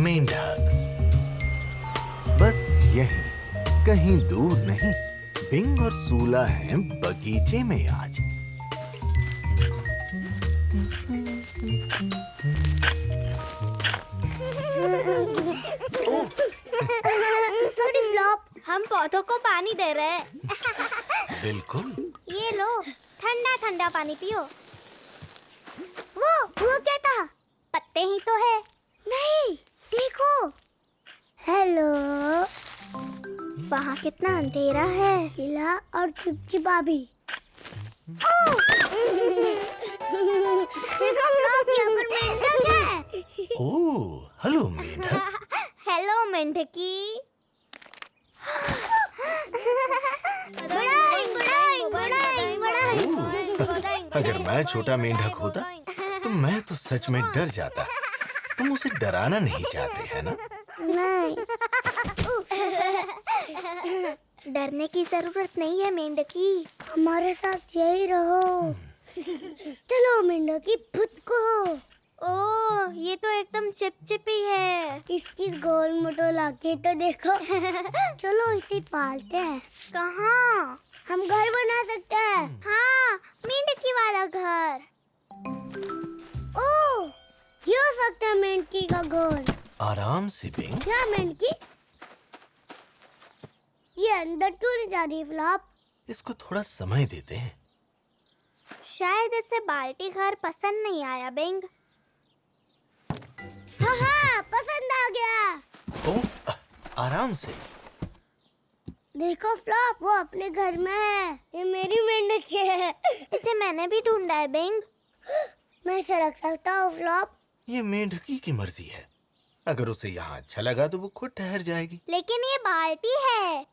मेंढक। बस यहीं, कहीं दूर नहीं, बिंग और सूला हैं बगीचे में आज। सॉरी फ्लॉप, हम पौधों को पानी दे रहे हैं। बिल्कुल। ये लो, ठंडा ठंडा पानी पियो। वो क्या था? पत्ते ही तो है। नहीं, देखो। हेलो। वहाँ कितना अंधेरा है। हिला और चिपचिपा भी। देखो फ्लॉप, यहाँ पर मेंढक है। ओह, हेलो मेंढक। हेलो मेंढकी। अगर मैं छोटा मेंढक होता तो मैं तो सच में डर जाता। तुम उसे डराना नहीं चाहते, है ना? नहीं। डरने की जरूरत नहीं है मेंढकी, हमारे साथ यही रहो। चलो मेंढकी, खुद को। ओह, ये तो एकदम चिपचिपी है। इसकी गोल मोटो आंखें तो देखो। चलो इसे पालते हैं। कहाँ? हम घर बना सकते हैं। हाँ, मेंढकी वाला घर। ओह, ये हो सकता है मेंढकी का घर। आराम से बिंग। क्या मेंढकी? ये अंदर क्यों नहीं जा रही फ्लॉप? इसको थोड़ा समय देते हैं। शायद इसे बाल्टी घर पसंद नहीं आया बिंग। हाँ, पसंद आ गया। ओह, आराम से। देखो फ्लॉप, वो अपने घर में है। ये मेरी मेंढकी है। इसे मैंने भी ढूंढा है बिंग। मैं इसे रख सकता हूँ फ्लॉप? ये मेंढकी की मर्जी है। अगर उसे यहाँ अच्छा लगा तो वो खुद ठहर जाएगी। लेकिन ये बाल्टी है,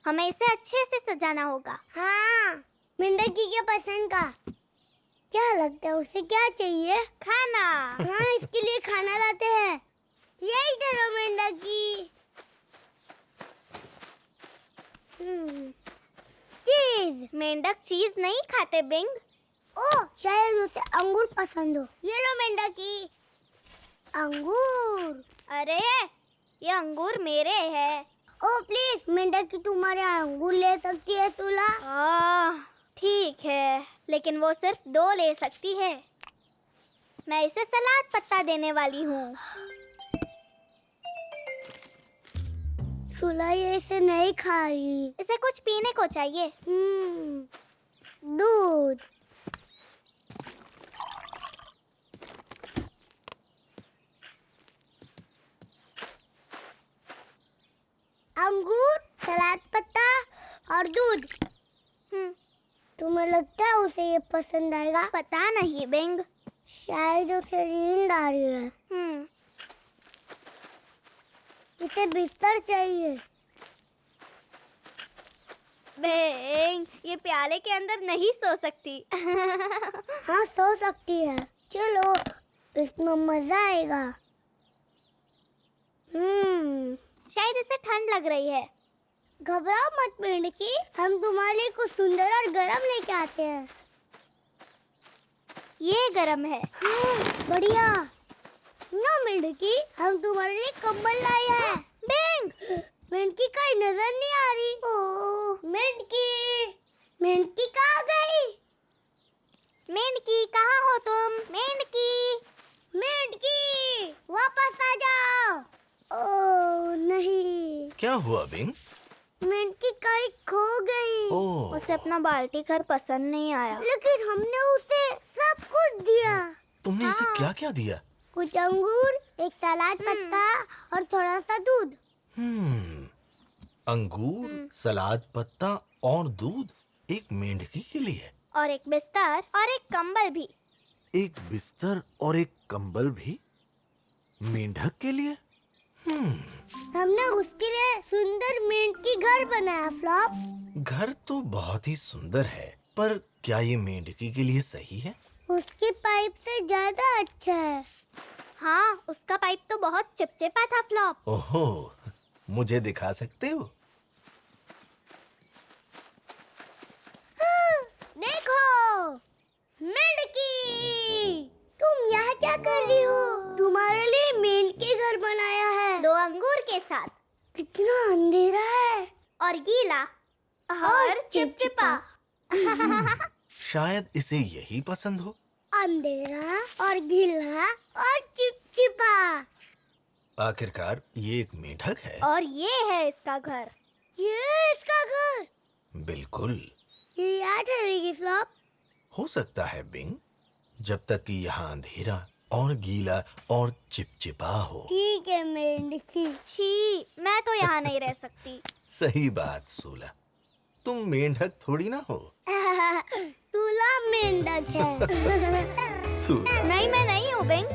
हमें इसे अच्छे से सजाना होगा। हाँ, मेंढकी के पसंद का। क्या लगता है उसे क्या चाहिए? खाना। हाँ, इसके लिए खाना लाते हैं। यही करो मेंढकी। चीज। मेंढक चीज नहीं खाते बिंग। ओह, शायद उसे अंगूर पसंद हो। ये लो मेंढकी, अंगूर। अरे, ये अंगूर मेरे हैं। ओह प्लीज मेंढकी, तुम्हारे अंगूर ले सकती है सूला? ठीक है, लेकिन वो सिर्फ 2 ले सकती है। मैं इसे सलाद पत्ता देने वाली हूँ। सूला ये इसे नहीं खा रही। इसे कुछ पीने को चाहिए। दूध। अंगूर, सलाद पत्ता और दूध। तुम्हें लगता है उसे ये पसंद आएगा? पता नहीं बिंग, शायद उसे नींद आ रही है। इसे बिस्तर चाहिए। बिंग, ये प्याले के अंदर नहीं सो सकती। हाँ, सो सकती है। चलो, इसमें मजा आएगा। शायद इसे ठंड लग रही है। घबराओ मत मेंढकी, हम तुम्हारे लिए कुछ सुंदर और गरम लेके आते हैं। ये गरम है। हाँ, बढ़िया। नो मेंढकी, हम तुम्हारे लिए कंबल लाए हैं। बिंग, मेंढकी कहीं नजर नहीं आ रही। ओह, मेंढकी, मेंढकी कहाँ गई? मेंढकी, कहाँ हो तुम? मेंढकी, मेंढकी, वापस आ जाओ। ओह नहीं। क्या हुआ बिंग? मेंढकी कहीं खो गई। ओह। उसे अपना बाल्टी घर पसंद नहीं आया। लेकिन हमने उसे सब कुछ दिया। तुमने इसे क्या क्या दिया? कुछ अंगूर, एक सलाद पत्ता और थोड़ा सा दूध। अंगूर, सलाद पत्ता और दूध एक मेंढकी के लिए। और एक बिस्तर और एक कंबल भी। एक बिस्तर और एक कंबल भी मेंढक के लिए? हमने उसके लिए सुंदर मेंढकी घर बनाया फ्लॉप। घर तो बहुत ही सुंदर है, पर क्या ये मेंढकी के लिए सही है? उसकी पाइप से ज्यादा अच्छा है। हाँ, उसका पाइप तो बहुत चिपचिपा था फ्लॉप। ओहो, मुझे दिखा सकते हो? देखो, मेंढकी, तुम यहाँ क्या कर रही हो? तुम्हारे लिए मेंढकी घर बनाया है। के साथ। कितना अंधेरा है और गीला और चिपचिपा। शायद इसे यही पसंद हो। अंधेरा और गीला और चिपचिपा। आखिरकार ये एक मेढक है। और ये है इसका घर। ये इसका घर। बिल्कुल। ये यहाँ ठहरेगी फ्लॉप। हो सकता है बिंग, जब तक कि यहाँ अंधेरा और गीला और चिपचिपा हो। ठीक है मेंढकी। छी, मैं तो यहाँ नहीं रह सकती। सही बात सूला, तुम मेंढक थोड़ी ना हो। सूला मेंढक है। सूला। नहीं, मैं नहीं हूँ बिंग।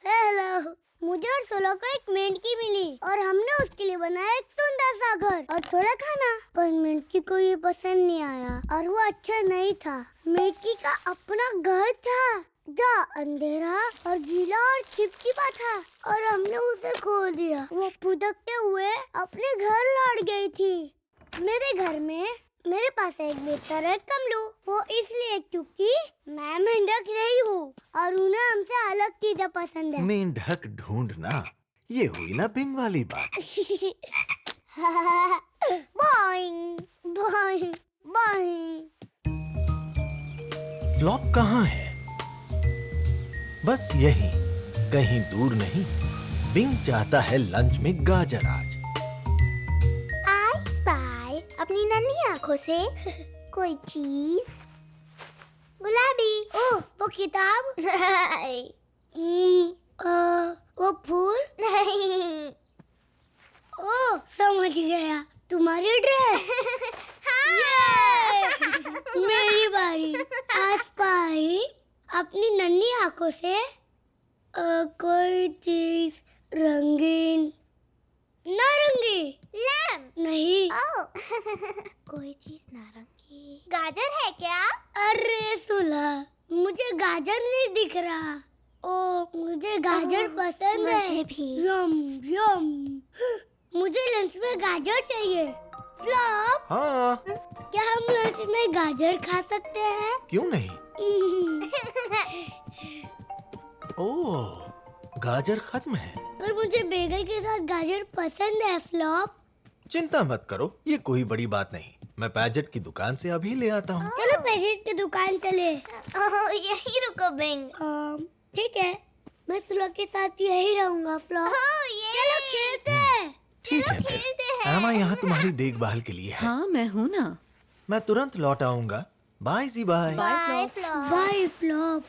हेलो, मुझे और सोलो को एक मेंढकी मिली और हमने उसके लिए बनाया एक सुंदर सा घर और थोड़ा खाना। पर मेंढकी को ये पसंद नहीं आया और वो अच्छा नहीं था। मेंढकी का अपना घर था जो अंधेरा और गीला और चिपचिपा था और हमने उसे खो दिया। वो फुदकते हुए अपने घर लौट गई थी। मेरे घर में मेरे पास एक बिस्तर है कमलू। वो इसलिए क्योंकि मैं मेंढक नहीं हूँ और उन्हें हमसे अलग चीजें पसंद है। मेंढक ढूंढना, ये हुई ना बिंग वाली बात। Boeing Boeing Boeing. फ्लॉप कहाँ है? बस यही, कहीं दूर नहीं। बिंग चाहता है लंच में गाजर आज। आई स्पाई अपनी नन्ही आँखों से कोई चीज। गुलाबी। ओह, वो किताब। वो फूल। नहीं। ओह, समझ गया, तुम्हारी ड्रेस। मेरी बारी। आई स्पाई अपनी नन्ही आँखों से कोई चीज रंगीन। नारंगी। लैम्प। नहीं। कोई चीज नारंगी। गाजर है क्या? अरे सुला, मुझे गाजर नहीं दिख रहा। ओ, मुझे गाजर पसंद है। मुझे भी। यम यम। मुझे लंच में गाजर चाहिए। फ्लॉप, हाँ, क्या हम लंच में गाजर खा सकते हैं? क्यों नहीं? ओह, गाजर खत्म है। पर मुझे बेगल के साथ गाजर पसंद है फ्लॉप। चिंता मत करो, ये कोई बड़ी बात नहीं। मैं पैजेट की दुकान से अभी ले आता हूँ। चलो पैजेट की दुकान चले। यही रुको बिंग। ठीक है, मैं सुला के साथ यही रहूंगा फ्लॉप। चलो खेलते हैं। ठीक है फिर। एमा यहाँ तुम्हारी देखभाल के लिए है। हाँ, मैं हूँ ना। मैं तुरंत लौट आऊंगा। बाय जी bye. Bye flop. Bye flop.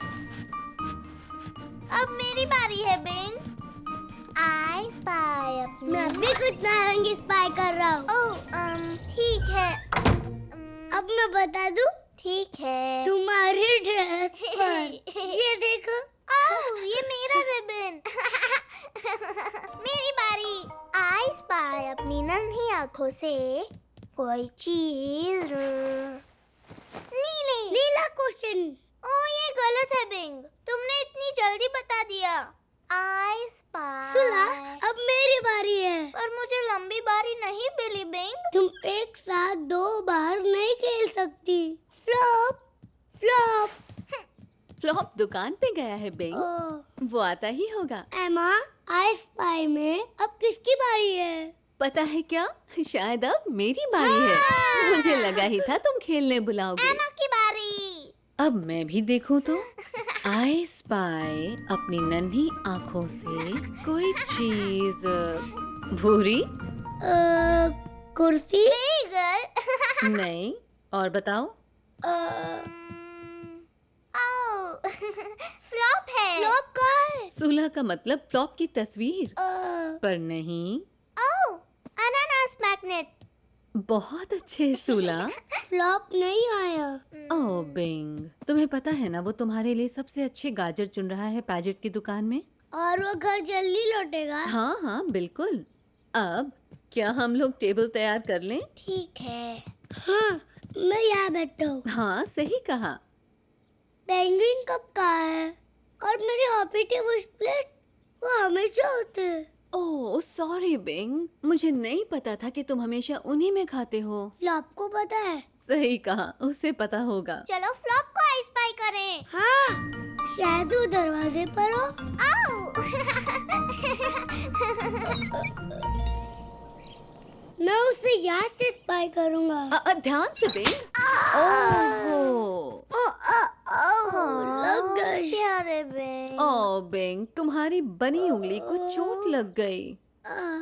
अब मेरी बारी है बिंग। आई स्पाई अपनी। मैं भी कुछ नारंगी स्पाई कर रहा हूँ। ओह, ठीक है। अब मैं बता दूँ? ठीक है। तुम्हारी ड्रेस पर ये देखो। ओह, ये मेरा रिबन। मेरी बारी। आई स्पाई अपनी नन्ही आँखों से कोई चीज। नीला क्वेश्चन। ओह, ये गलत है बिंग, तुमने इतनी जल्दी बता दिया। I spy. सुला, अब मेरी बारी है। पर मुझे लंबी बारी नहीं मिली बिंग। तुम एक साथ 2 बार नहीं खेल सकती। Flop flop. फ्लॉप दुकान पे गया है बिंग। वो आता ही होगा। एमा, आई स्पाई में अब किसकी बारी है? पता है क्या, शायद अब मेरी बारी है। मुझे लगा ही था तुम खेलने बुलाओगे। एमा की बारी। अब मैं भी देखूं तो। आई स्पाई अपनी नन्ही आँखों से कोई चीज। भूरी? कुर्सी। नहीं, और बताओ। फ्लॉप है। फ्लॉप कहाँ है? सूला का मतलब फ्लॉप की तस्वीर। पर नहीं। अनानास मैग्नेट। बहुत अच्छे सूला। फ्लॉप नहीं आया। ओह बिंग, तुम्हें पता है ना वो तुम्हारे लिए सबसे अच्छे गाजर चुन रहा है पैजेट की दुकान में। और वो घर जल्दी लौटेगा। हाँ हाँ बिल्कुल। अब क्या हम लोग टेबल तैयार कर लें? ठीक है। हाँ, मैं यहाँ बैठा हूँ। हाँ सही कहा। पेंगुइन कब कहाँ है? और मेरी हैप्पी टी विश प्लेट वो हमेशा होते हैं। ओह सॉरी बिंग, मुझे नहीं पता था कि तुम हमेशा उन्हीं में खाते हो। फ्लॉप को पता है? सही कहा, उसे पता होगा। चलो फ्लॉप को आई स्पाई करें। हाँ, शायद वो दरवाजे पर हो। आओ। मैं उसे यहाँ से स्पाई करूँगा। ध्यान से बिंग। ओह लग गई। अरे बेंग। ओह बिंग, तुम्हारी बनी उंगली को चोट लग गई।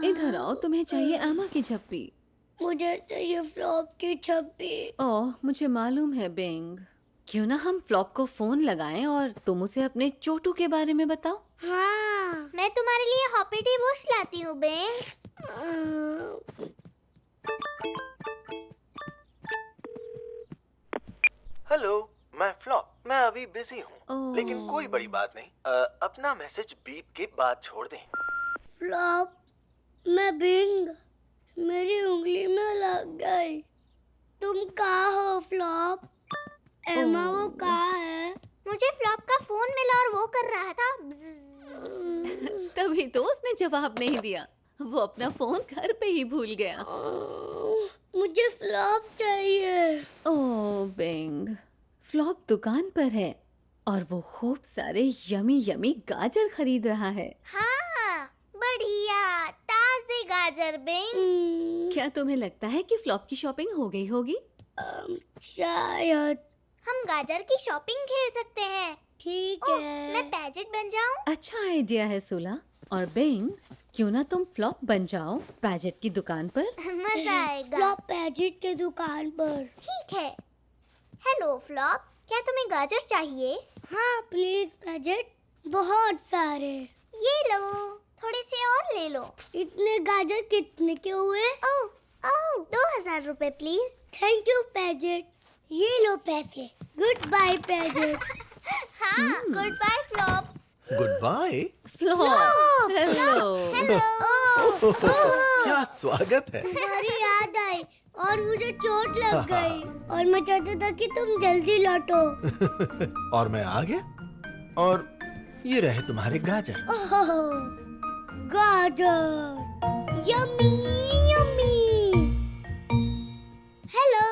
इधर आओ, तुम्हें चाहिए एमा की झप्पी। मुझे चाहिए फ्लॉप की छप्पी। ओह मुझे मालूम है बिंग। क्यों ना हम फ्लॉप को फोन लगाएं और तुम उसे अपने चोटू के बारे में बताओ। हाँ, मैं तुम्हारे लिए हॉपिटी वॉश लाती हूँ बेंग। हेलो, मैं फ्लॉप। मैं अभी बिजी हूँ, ओह। लेकिन कोई बड़ी बात नहीं। अपना मैसेज बीप के बाद छोड़ दें। फ्लॉप, मैं बिंग, मेरी उंगली में लग गई। तुम कहाँ हो फ्लॉप? एमा वो कहाँ है? मुझे फ्लॉप का फोन मिला और वो कर रहा था तभी तो उसने जवाब नहीं दिया। वो अपना फोन घर पे ही भूल गया। मुझे फ्लॉप चाहिए। ओह बिंग, फ्लॉप दुकान पर है और वो खूब सारे यमी यमी गाजर खरीद रहा है। हाँ, बढ़िया ताजे गाजर बिंग। क्या तुम्हें लगता है कि फ्लॉप की शॉपिंग हो गई होगी? शायद। हम गाजर की शॉपिंग खेल सकते हैं। ठीक है। मैं पैजेट बन जाऊं? अच्छा आइडिया है सूला। और बिंग, क्यों ना तुम फ्लॉप बन जाओ पैजेट की दुकान पर? मजा आएगा। फ्लॉप पैजेट के दुकान पर। ठीक है। हेलो फ्लॉप, क्या तुम्हें गाजर चाहिए? हाँ प्लीज पैजेट, बहुत सारे। ये लो, थोड़े से और ले लो। इतने गाजर कितने के हुए? ओह 2000 रुपए प्लीज। Thank you Padget. ये लो पैसे। Good bye Paget. हाँ, good bye flop. Good bye. Flop, hello. क्या स्वागत है। तुम्हारी याद आई और मुझे चोट लग गई और मैं चाहता था कि तुम जल्दी लौटो। और मैं आ गया और ये रहे तुम्हारे गाजर। ओह, गाजर, यम्मी यम्मी। हेलो,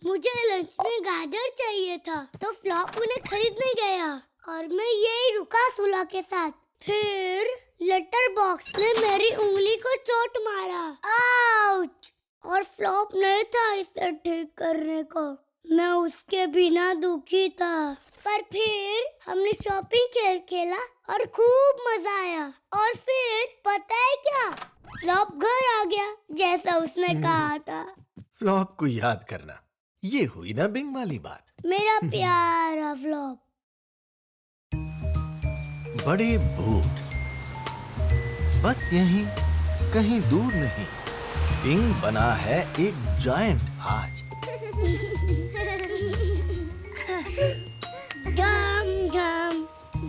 मुझे लंच में गाजर चाहिए था तो फ्लॉप उन्हें खरीदने गया और मैं यही रुका सुला के साथ। फिर लेटर बॉक्स ने मेरी उंगली को चोट मारा। आउच! और फ्लॉप नहीं था इसे ठीक करने को। मैं उसके बिना दुखी था। पर फिर हमने शॉपिंग खेल खेला और खूब मजा आया। और फिर पता है क्या? फ्लॉप घर आ गया जैसा उसने कहा था। फ्लॉप को याद करना, ये हुई ना बिंग वाली बात। मेरा प्यारा फ्लॉप। बड़े बूट, बस यहीं कहीं दूर नहीं, बिंग बना है एक जायंट आज। डम डम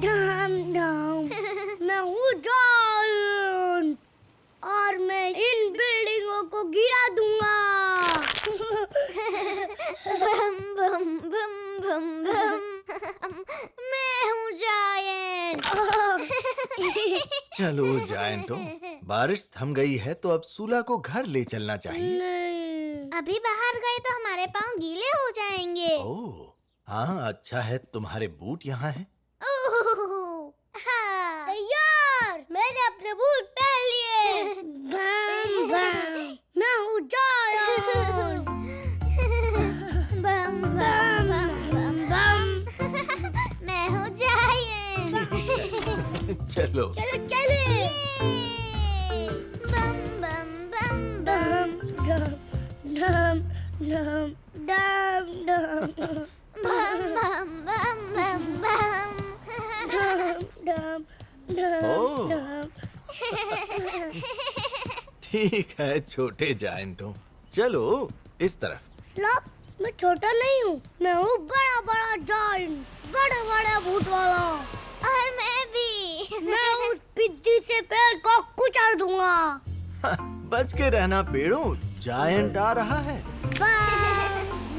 डम डम, मैं हूँ जायंट और मैं इन बिल्डिंगों को गिरा दूंगा। बम बम बम बम बम, मैं हूँ जायंट। चलो जायंटो, बारिश थम गई है तो अब सूला को घर ले चलना चाहिए। नहीं, अभी बाहर गए तो हमारे पाँव गीले हो जाएंगे। ओह हाँ, अच्छा है तुम्हारे बूट यहाँ हैं। ओह, हाँ। तैयार, मैंने अपने बूट पहन लिए। बम बम, मैं हूँ जायंट। बम बम बम बम, मैं हूँ जायंट। चलो चलो चले। बम बम बम बम, डम डम डम डम डम, बम बम बम बम बम, डम डम ओह। डम। ठीक है छोटे जायंटो, चलो इस तरफ। फ्लॉप, मैं छोटा नहीं हूँ, मैं हूँ बड़ा बड़ा जायंट, बड़ा बड़ा बूट वाला। और मैं भी। मैं उस पिद्दी से पेड़ को कुचल दूंगा। बच के रहना पेड़ों, जायंट आ रहा है।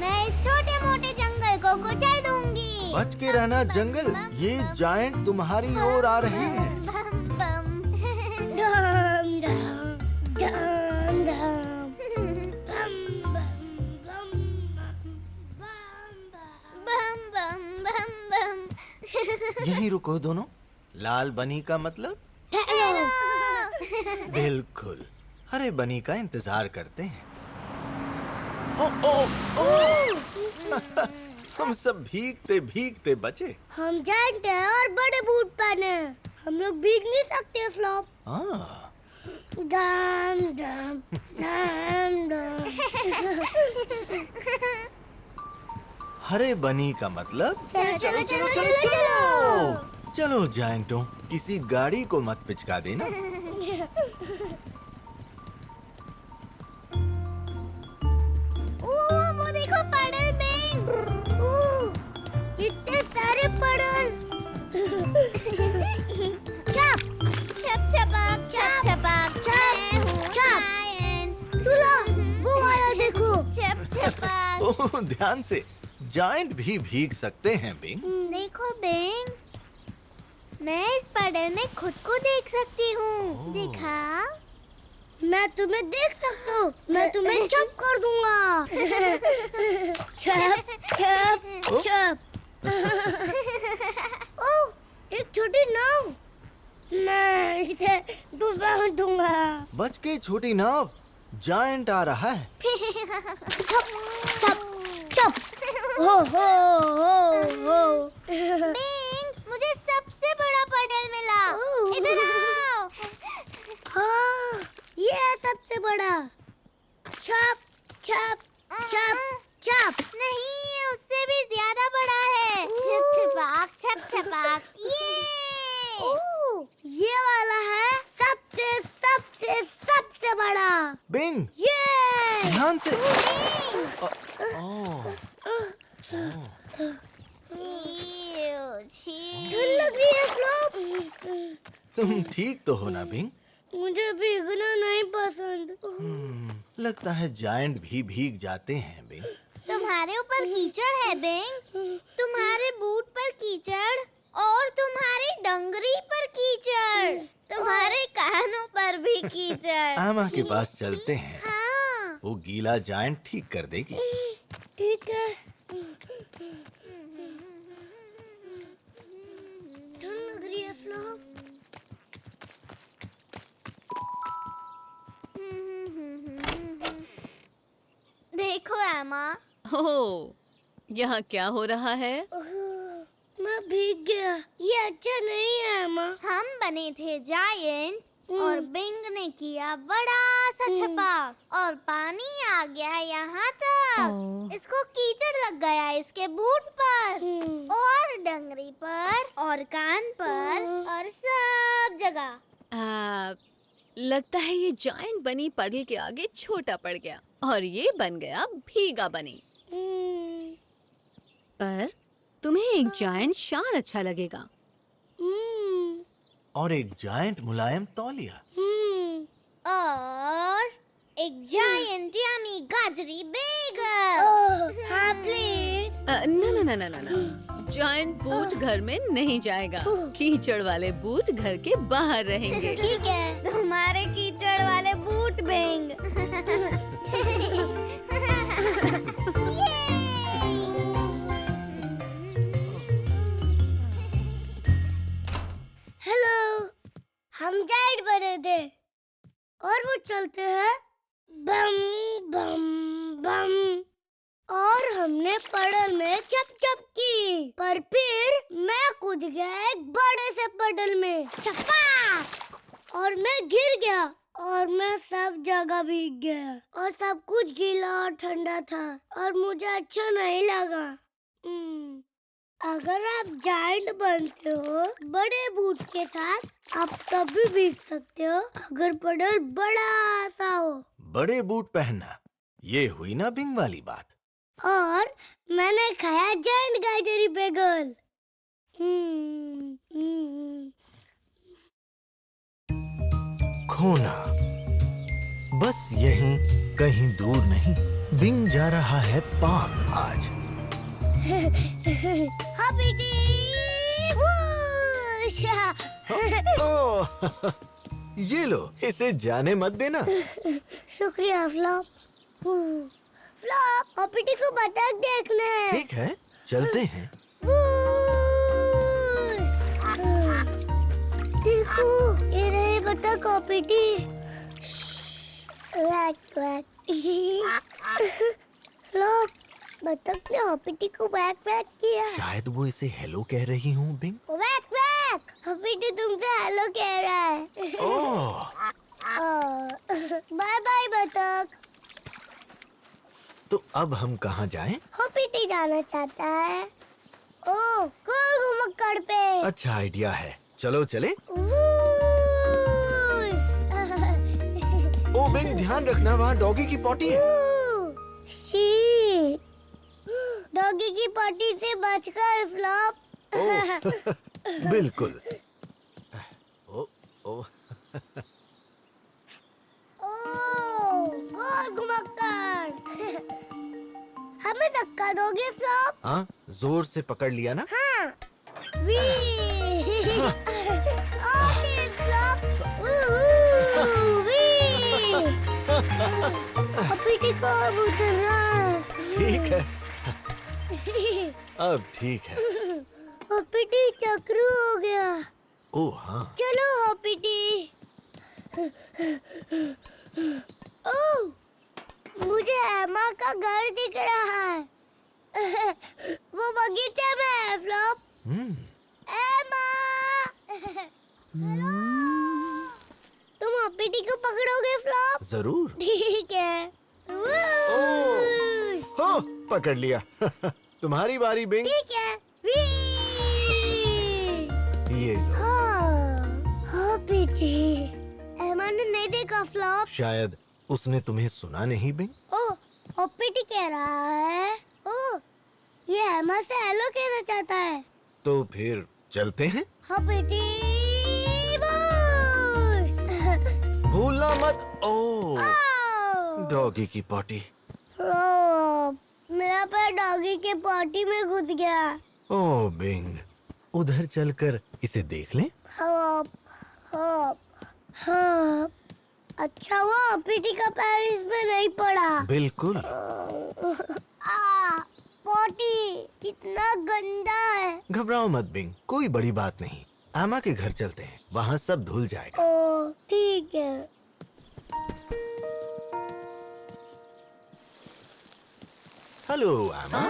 मैं इस छोटे मोटे जंगल को कुचल दूंगी। बच के रहना जंगल, ये जायंट तुम्हारी ओर आ रहे हैं। बम बम, डम यहीं रुको दोनों। लाल बनी का मतलब? बिल्कुल, हरे बनी का इंतजार करते हैं। ओ, ओ, ओ! हम सब भीगते भीगते बचे। हम जाइंट हैं और बड़े बूट पहने हैं। हम लोग भीग नहीं सकते फ्लॉप। हाँ। डम डम डम डम। हरे बनी का मतलब? चलो चलो चलो चलो चलो। चलो जायंटों, किसी गाड़ी को मत पिचका देना। वो देखो पड़ल बिंग। कितने सारे पड़ल। छप छप छपक छप छपक छप छप। तुला वो वाला देखो। छप छपक। ओह, ध्यान से। जायंट भी भीग सकते हैं बिंग। देखो बिंग, मैं इस पड़ल में खुद को देख सकती हूँ। दिखा। मैं तुम्हें देख सकता हूँ। मैं तुम्हें चप कर दूंगा। चप चप चप। ओह, एक छोटी नाव। मैं इसे डुबा दूंगा। बच के छोटी नाव, जायंट आ रहा है। चप चप चप। हो हो हो। बिंग, मुझे सबसे बड़ा पड़ल मिला। इधर आओ। हाँ, ये है सबसे बड़ा। छप छप छप छप। नहीं, उससे भी ज्यादा बड़ा है। छप छपाक छप छपाक। ये वाला है सबसे सबसे सबसे बड़ा। बिंग, ये ध्यान से। ठंड लग रही है फ्लॉप। तुम ठीक तो हो ना बिंग? मुझे भीगना नहीं पसंद। लगता है जायंट भी भीग जाते हैं बिंग। तुम्हारे ऊपर कीचड़ है बिंग। तुम्हारे बूट पर कीचड़ और तुम्हारी डंगरी पर कीचड़। तुम्हारे कानों पर भी कीचड़। आमा के पास चलते हैं। हाँ, वो गीला जायंट ठीक कर देगी। ठीक है। ठंड लग रही है फ्लॉप। देखो एमा। ओह, यहाँ क्या हो रहा है? मैं भीग गया। ये अच्छा नहीं है एमा। हम बने थे जायंट और बिंग ने किया बड़ा सा छपाक और पानी आ गया यहाँ तक। ओह। इसको कीचड़ लग गया इसके बूट पर और डंगरी पर और कान पर और सब जगह। लगता है ये जायंट बनी पड़ल के आगे छोटा पड़ गया और ये बन गया भीगा बनी। पर तुम्हें एक जायंट शार अच्छा लगेगा। और एक जायंट मुलायम तौलिया। और एक जायंट यमी गाजरी बेगल। हाँ प्लीज। ना ना ना ना ना, जायंट बूट घर में नहीं जाएगा। कीचड़ वाले बूट घर के बाहर रहेंगे। ठीक है, तुम्हारे कीचड़ वाले बूट बिंग। हेलो, हम जाइंट बने थे और वो चलते हैं बम बम बम। और हमने पड़ल में चप चप की, पर फिर मैं कूद गया एक बड़े से पड़ल में। छपाक! और मैं गिर गया और मैं सब जगह भीग गया और सब कुछ गीला और ठंडा था और मुझे अच्छा नहीं लगा। अगर आप जायंट बनते हो बड़े बूट के साथ, आप तब भी भीग सकते हो अगर पड़ल बड़ा सा हो। बड़े बूट पहनना, ये हुई ना बिंग वाली बात। और मैंने खाया जायंट गाजरी बेगल। खोना, बस यहीं कहीं दूर नहीं, बिंग जा रहा है पार्क आज। ओह, ये लो, इसे जाने मत देना। शुक्रिया फ्लॉप। फ्लॉप, हॉपिटी को बतख देखना है। ठीक है, चलते हैं। बतख हॉपिटी। Quack quack. फ्लॉप, बतख ने हॉपिटी को वैक वैक किया। शायद वो इसे हेलो कह रही हूँ बिंग। वैक वैक, हॉपिटी तुमसे हेलो कह रहा है। ओह, बाय बाय बतख। तो अब हम कहाँ जाएं? हॉपिटी जाना चाहता है। ओह, गोल घुमक्कड़ पे। अच्छा आइडिया है, चलो चले। ओ बिंग, ध्यान रखना वहाँ डॉगी की पॉटी है। शी, डॉगी की पॉटी से बचकर फ्लॉप। ओह, बिल्कुल। ओ, ओ, ओह, गोल घुमक्कड़। हमें धक्का दोगे फ्लॉप? हाँ, जोर से पकड़ लिया ना? हाँ। वी। Okay flop. वी। हॉपिटी को अब उतरना है। ठीक है, अब ठीक है। हॉपिटी चक्रू हो गया। ओह हाँ, चलो हॉपिटी। ओह, मुझे एमा का घर दिख रहा है। वो बगीचे में है फ्लॉप। एमा। तुम हॉपिटी को पकड़ोगे फ्लॉप? जरूर। ठीक है। हो, पकड़ लिया। तुम्हारी बारी बिंग। ठीक है। वी। ये लो। हाँ, हॉपिटी। एमा ने नहीं देखा फ्लॉप। शायद उसने तुम्हें सुना नहीं बिंग। ओह, हॉपिटी कह रहा है। ओह, ये एमा से हेलो कहना चाहता है। तो फिर चलते हैं। हॉपिटी बूश। भूलना मत। ओह, ओह, डॉगी की पॉटी। फ्लॉप, मेरा पैर डॉगी के पॉटी में घुस गया। ओह बिंग, उधर चलकर इसे देख लें। Hop hop hop. अच्छा हुआ हॉपिटी का पैर इसमें नहीं पड़ा। बिल्कुल। पॉटी कितना गंदा है। घबराओ मत बिंग, कोई बड़ी बात नहीं। एमा के घर चलते हैं, वहाँ सब धुल जाएगा। ओह, ठीक है। हेलो एमा।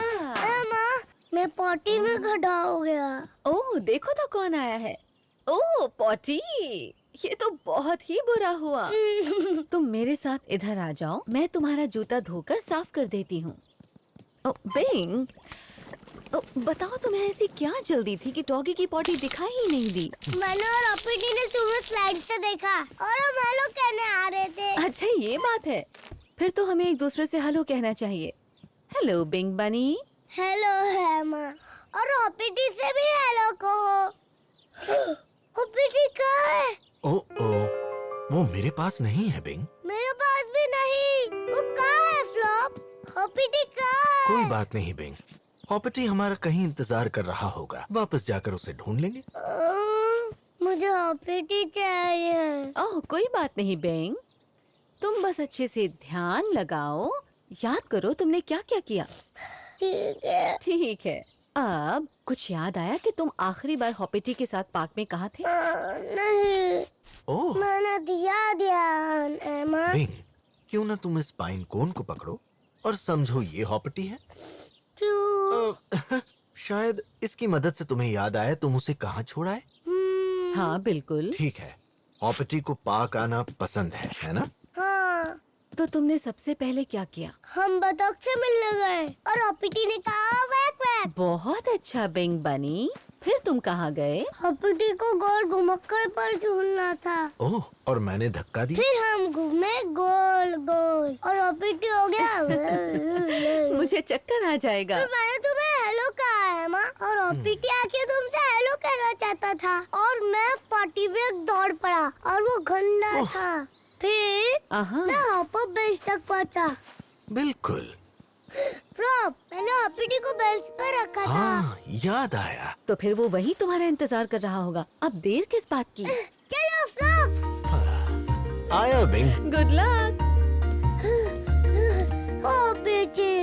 एमा, मैं पॉटी में गड्ढा हो गया। ओह, देखो तो कौन आया है। ओह पॉटी, ये तो बहुत ही बुरा हुआ। तुम मेरे साथ इधर आ जाओ, मैं तुम्हारा जूता धोकर साफ कर देती हूँ। ओह बिंग, बताओ तुम्हें ऐसी क्या जल्दी थी कि डॉगी की पॉटी दिखाई ही नहीं दी? मैंने और हॉपिटी ने तुम्हें स्लाइड से देखा और हम हेलो कहने आ रहे थे। अच्छा ये बात है, फिर तो हमें एक दूसरे से हेलो कहना चाहिए। हेलो बिंग बनी। हेलो एमा, और हॉपिटी से भी हेलो कहो। हॉपिटी कहाँ है? ओह, वो मेरे पास नहीं है बिंग। मेरे पास भी नहीं। वो कहाँ है फ्लॉप? हॉपिटी कहाँ है? कोई बात नहीं बिंग, हॉपिटी हमारा कहीं इंतजार कर रहा होगा। वापस जाकर उसे ढूंढ लेंगे। मुझे हॉपिटी चाहिए। ओह कोई बात नहीं बिंग, तुम बस अच्छे से ध्यान लगाओ, याद करो तुमने क्या क्या किया। ठीक है। ठीक है, अब कुछ याद आया कि तुम आखिरी बार हॉपिटी के साथ पार्क में कहाँ थे? नहीं, ओह मैंने दिया ध्यान एमा। बिंग, क्यों ना तुम इस पाइन कोन को पकड़ो और समझो ये हॉपिटी है। क्यों? शायद इसकी मदद से तुम्हें याद आया तुम उसे कहाँ छोड़ा है। हाँ बिल्कुल। ठीक है, हॉपिटी को पार्क आना पसंद है ना? हाँ, तो तुमने सबसे पहले क्या किया? हम बतख से मिलने गए और हॉपिटी ने कहा वैक वैक। बहुत अच्छा बिंग बनी, फिर तुम कहाँ गए? हॉपिटी को गोल घुमक्कड़ पर झूलना था। ओह, और मैंने धक्का दिया। फिर हम घूमे गोल गोल और हॉपिटी हो गया। मुझे चक्कर आ जाएगा। फिर मैंने तुम्हें हेलो कहा है माँ, और हॉपिटी आके तुमसे हेलो कहना चाहता था और मैं पार्टी में दौड़ पड़ा और वो गंदा था। फिर आहा। मैं हॉपर बेंच तक पहुँचा। बिल्कुल। फ्लॉप, मैंने हॉपिटी को बेंच पर रखा था। हाँ, याद आया। तो फिर वो वही तुम्हारा इंतजार कर रहा होगा। अब देर किस बात की? चलो फ्लॉप। आया बिंग। Good luck. हॉपिटी,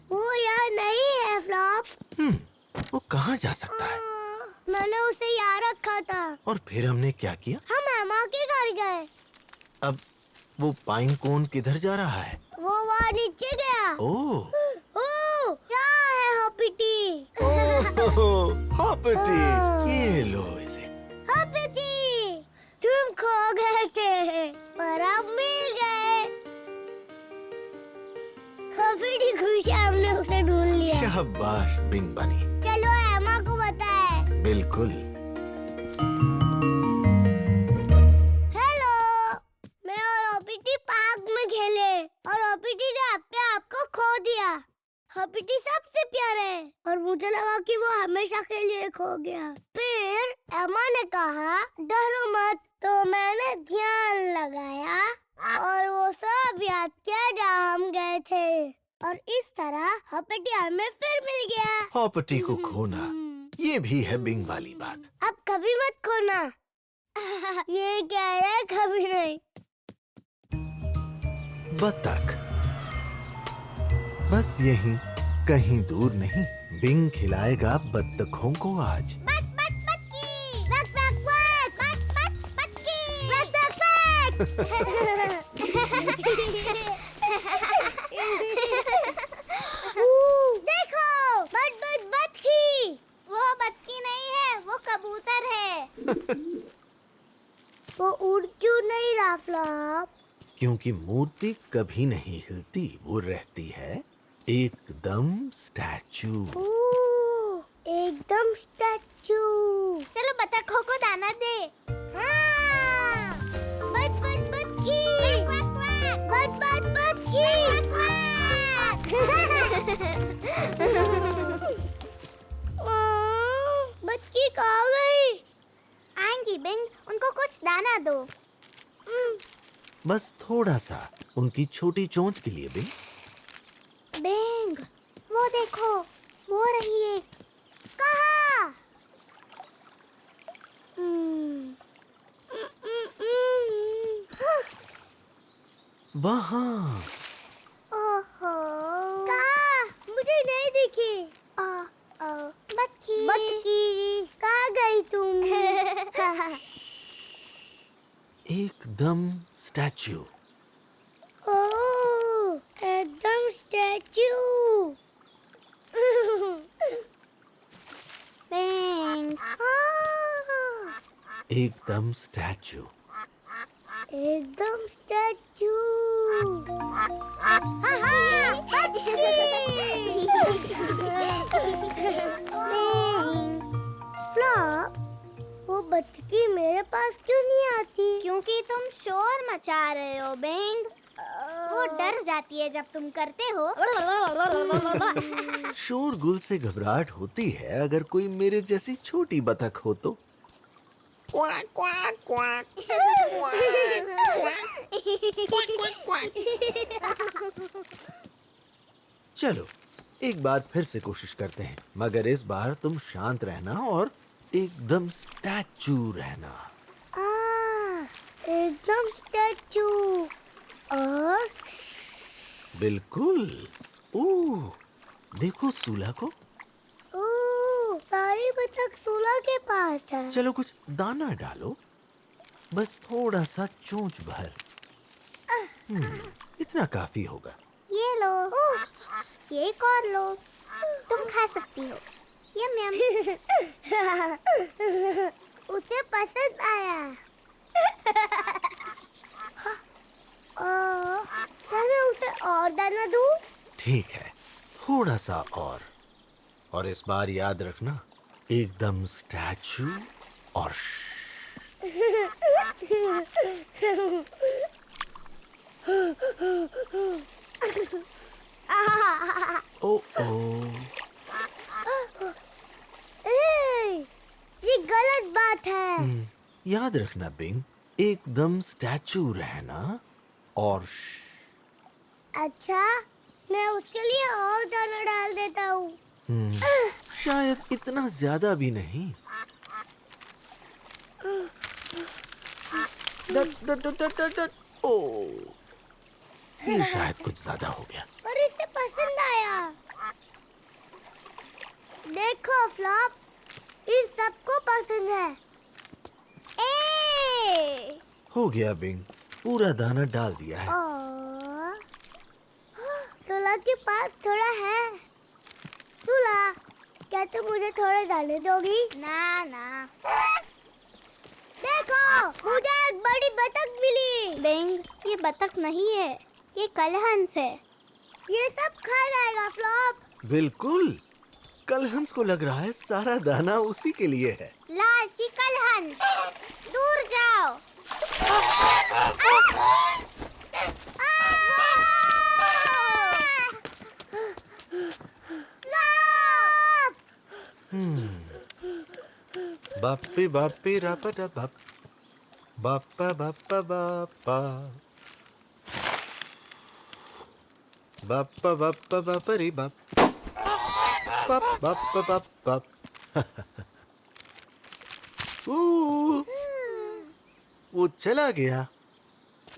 वो यहाँ नहीं है फ्लॉप। वो कहाँ जा सकता है? मैंने उसे यहाँ रखा था। और फिर हमने क्या किया? हम एमा के घर गए। अब वो पाइन कोन किधर जा रहा है? वो वहाँ नीचे गया। ओह ओह, क्या है हॉपिटी? हॉपिटी, ये लो इसे। हॉपिटी, तुम खो गए थे पर अब मिल गए। हॉपिटी खुश है, हमने उसे ढूंढ लिया। शाबाश बिंग बनी। चलो एमा को बताए। बिल्कुल। हेलो, मैं और हॉपिटी पार्क में खेले और हॉपिटी ने अपने आप को खो दिया। हॉपिटी सबसे प्यारा है और मुझे लगा कि वो हमेशा के लिए खो गया। फिर एमा ने कहा डरो मत, तो मैंने ध्यान लगाया और वो सब याद किया जहाँ हम गए थे और इस तरह हॉपिटी हमें फिर मिल गया। हॉपिटी को खोना, ये भी है बिंग वाली बात। अब कभी मत खोना। ये कह रहा है कभी नहीं। बतख, बस यहीं कहीं दूर नहीं, बिंग खिलाएगा बत्तखों को आज। बक बक बक्की, बक बक बक, बक बक बक्की, बक बक बक। देखो, बट बट बत्ती। वो बत्ती नहीं है, वो कबूतर है। वो उड़ क्यों नहीं रहा फ्लॉप? क्योंकि मूर्ति कभी नहीं हिलती, वो रहती है एकदम स्टैचू। एकदम स्टैचू। चलो बतखों को दाना दे। हाँ। बट बट बत्ती। बट बट बत्ती। बत्ती कहाँ गई? आएंगी बिंग, उनको कुछ दाना दो। बस थोड़ा सा उनकी छोटी चोंच के लिए बिंग। बिंग, वो देखो, वो रही है। कहाँ? वहाँ। ओहो। कहाँ? मुझे नहीं दिखी। बत्ती। बत्ती, कहाँ गई तुम? एकदम स्टैचू। ओह, एकदम स्टैचू। बिंग। एकदम स्टैचू। एकदम स्टैचू। फ्लॉप, वो बत्तखी मेरे पास क्यों नहीं आती? क्योंकि तुम शोर मचा रहे हो बिंग। वो डर जाती है जब तुम करते हो। शोरगुल से घबराहट होती है अगर कोई मेरे जैसी छोटी बतख हो तो। क्वाक क्वाक क्वाक चलो एक बार फिर से कोशिश करते हैं, मगर इस बार तुम शांत रहना और एकदम स्टैचू रहना। एकदम स्टैचू। और बिल्कुल। ओह, देखो सूला को। ओह, सारी बतख सूला के पास है। चलो कुछ दाना डालो, बस थोड़ा सा चोंच भर। इतना काफी होगा। ये लो। ये एक और लो, तुम खा सकती हो। यम यम। उसे पसंद आया। क्या मैं उसे और दाना दूं? ठीक है, थोड़ा सा और इस बार याद रखना, एकदम स्टैचू और ओ ये गलत बात है। याद रखना बिंग, एकदम स्टैचू रहना और अच्छा, मैं उसके लिए और दाना डाल देता हूँ। शायद इतना ज्यादा भी नहीं। ओ, ये शायद कुछ ज्यादा हो गया। पर इसे पसंद आया। देखो फ्लॉप, इन सबको पसंद है। ए! हो गया बिंग, पूरा दाना डाल दिया है। सुला के पास थोड़ा है। सुला, क्या तुम मुझे थोड़े दाने दोगी? ना ना। देखो, मुझे एक बड़ी बतख मिली। बिंग, ये बतख नहीं है, ये कलहंस है। ये सब खा जाएगा फ्लॉप। बिल्कुल, कलहंस को लग रहा है सारा दाना उसी के लिए है। लालची कलहंस, दूर जाओ। बाप्पी बाप्पी रापा बाप, बाप्पा बाप्पा बाप्पा, बाप्पा बाप्पा बापरी बाप, बाप बाप्पा बाप बाप। वो चला गया।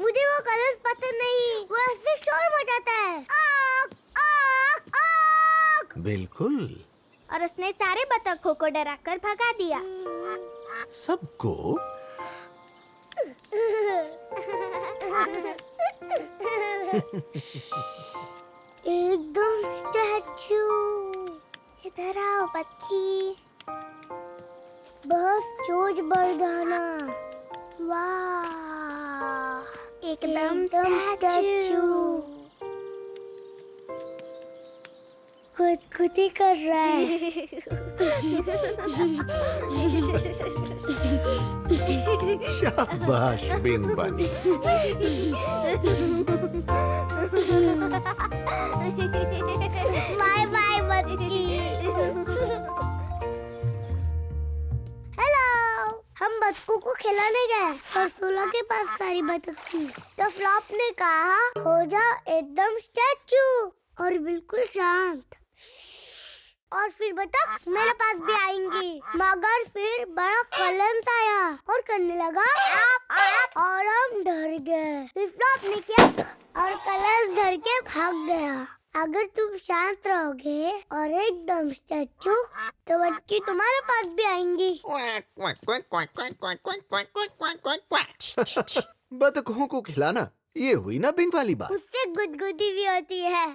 मुझे वो कलर्स पसंद नहीं, वो ऐसे शोर मचाता है। आक, आक, आक। बिल्कुल। और उसने सारे बतखों को डराकर भगा दिया। सबको? एकदम स्टैचू। इधर आओ बच्ची। बस चोच बरदाना। वाह, एकदम स्टैचू। खुद ही कर रहा है। शाबाश बिंग बनी। बाय बाय बच्ची। हेलो, हम बतखों को खिलाने गए और सोला के पास सारी बतख थी। तो फ्लॉप ने कहा, हो जाओ एकदम स्टैचू और बिल्कुल शांत। और फिर बतख मेरे पास भी आएंगी। मगर फिर बड़ा कलंस आया और करने लगा आप आप, और हम डर गए। फिर फ्लॉप ने किया और कलंस डर के भाग गया। अगर तुम शांत रहोगे और एकदम स्टैचू, तो बच्ची तुम्हारे पास भी आएंगी। बतखों को खिलाना, ये हुई ना बिंग वाली बात। उससे गुदगुदी भी होती है।